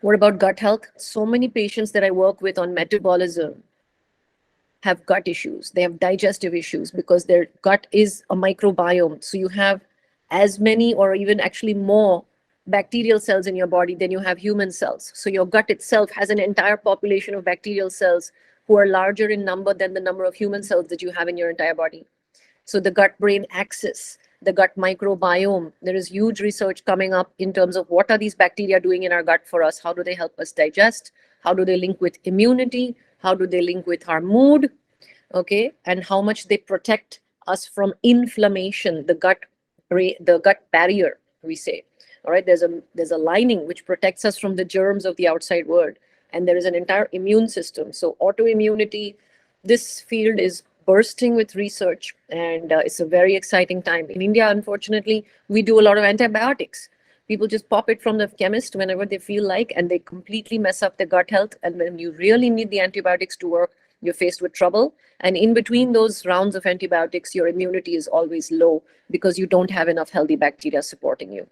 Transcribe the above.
What about gut health? So many patients that I work with on metabolism have gut issues. They have digestive issues because their gut is a microbiome. So you have as many or even actually more bacterial cells in your body than you have human cells. So your gut itself has an entire population of bacterial cells who are larger in number than the number of human cells that you have in your entire body. So the gut brain axis, the gut microbiome, there is huge research coming up in terms of what are these bacteria doing in our gut for us? How do they help us digest? How do they link with immunity? How do they link with our mood? Okay, and how much they protect us from inflammation, the gut barrier, we say. All right, there's a lining which protects us from the germs of the outside world, and there is an entire immune system. So autoimmunity, this field is bursting with research, and it's a very exciting time. In India, unfortunately, we do a lot of antibiotics. People just pop it from the chemist whenever they feel like, and they completely mess up the gut health. And when you really need the antibiotics to work, you're faced with trouble. And in between those rounds of antibiotics, your immunity is always low because you don't have enough healthy bacteria supporting you.